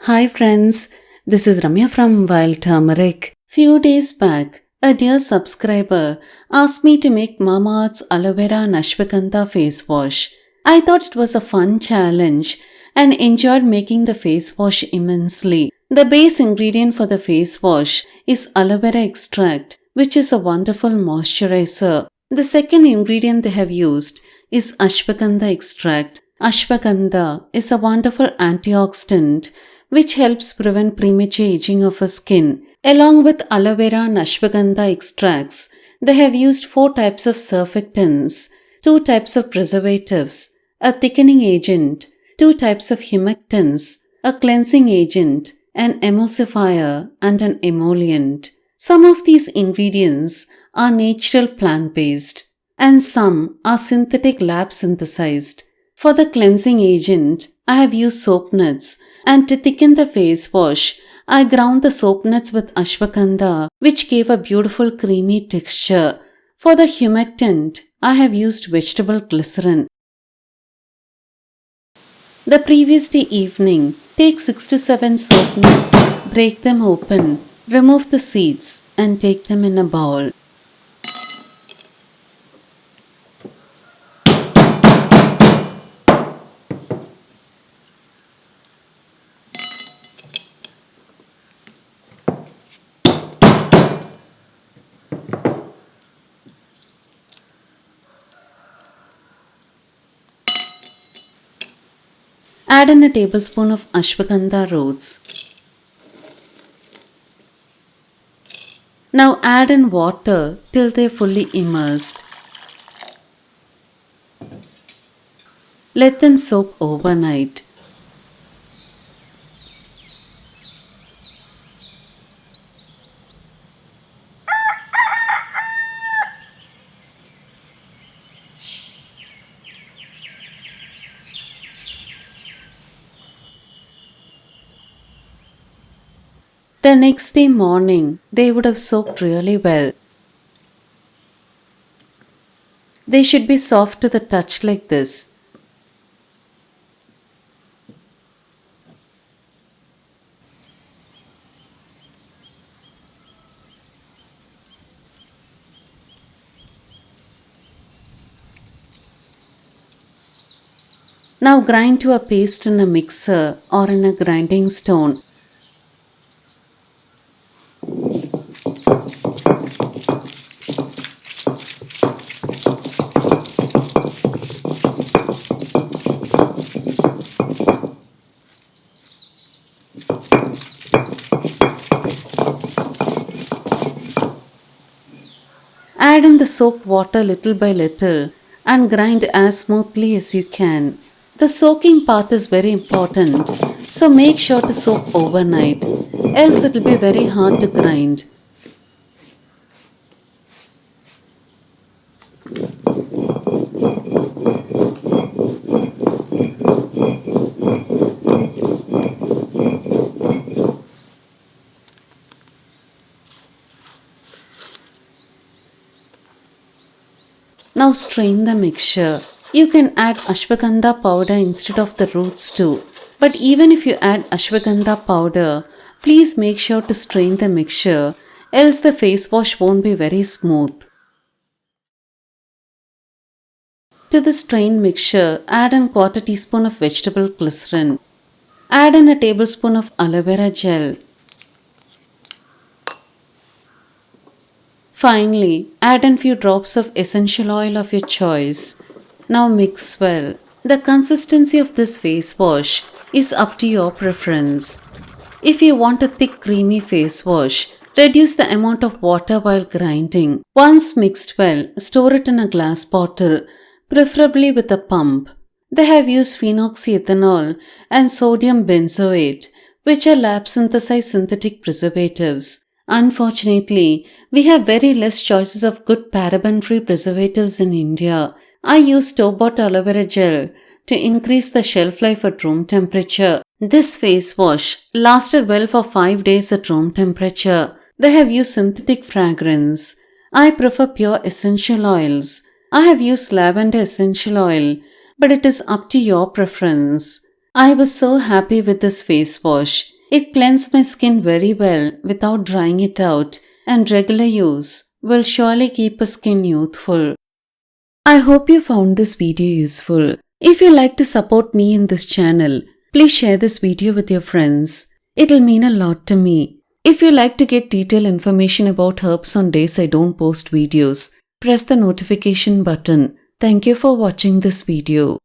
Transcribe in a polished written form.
Hi friends, this is Ramya from Wild Turmeric. Few days back, a dear subscriber asked me to make Mamaearth's Aloe Vera and Ashwagandha face wash. I thought it was a fun challenge and enjoyed making the face wash immensely. The base ingredient for the face wash is aloe vera extract, which is a wonderful moisturizer. The second ingredient they have used is ashwagandha extract. Ashwagandha is a wonderful antioxidant which helps prevent premature aging of our skin. Along with aloe vera and ashwagandha extracts, they have used 4 types of surfactants, 2 types of preservatives, a thickening agent, 2 types of humectants, a cleansing agent, an emulsifier, and an emollient. Some of these ingredients are natural plant-based, and some are synthetic lab synthesized. For the cleansing agent, I have used soap nuts, and to thicken the face wash, I ground the soap nuts with ashwagandha, which gave a beautiful creamy texture. For the humectant, I have used vegetable glycerin. The previous day evening, take 6 to 7 soap nuts, break them open, remove the seeds, and take them in a bowl. Add in a tablespoon of ashwagandha roots. Now add in water till they are fully immersed. Let them soak overnight. The next day morning, they would have soaked really well. They should be soft to the touch like this. Now grind to a paste in a mixer or in a grinding stone. Add in the soaked water little by little and grind as smoothly as you can. The soaking part is very important, so make sure to soak overnight, else it will be very hard to grind. Now strain the mixture. You can add ashwagandha powder instead of the roots too. But even if you add ashwagandha powder, please make sure to strain the mixture, else the face wash won't be very smooth. To the strained mixture, add in quarter teaspoon of vegetable glycerin. Add in a tablespoon of aloe vera gel. Finally, add in few drops of essential oil of your choice. Now mix well. The consistency of this face wash is up to your preference. If you want a thick creamy face wash, reduce the amount of water while grinding. Once mixed well, store it in a glass bottle, preferably with a pump. They have used phenoxyethanol and sodium benzoate, which are lab synthesized synthetic preservatives. Unfortunately, we have very less choices of good paraben-free preservatives in India. I use store-bought aloe vera gel to increase the shelf life at room temperature. This face wash lasted well for 5 days at room temperature. They have used synthetic fragrance. I prefer pure essential oils. I have used lavender essential oil, but it is up to your preference. I was so happy with this face wash. It cleansed my skin very well without drying it out, and regular use will surely keep a skin youthful. I hope you found this video useful. If you like to support me in this channel, please share this video with your friends. It'll mean a lot to me. If you like to get detailed information about herbs on days I don't post videos, press the notification button. Thank you for watching this video.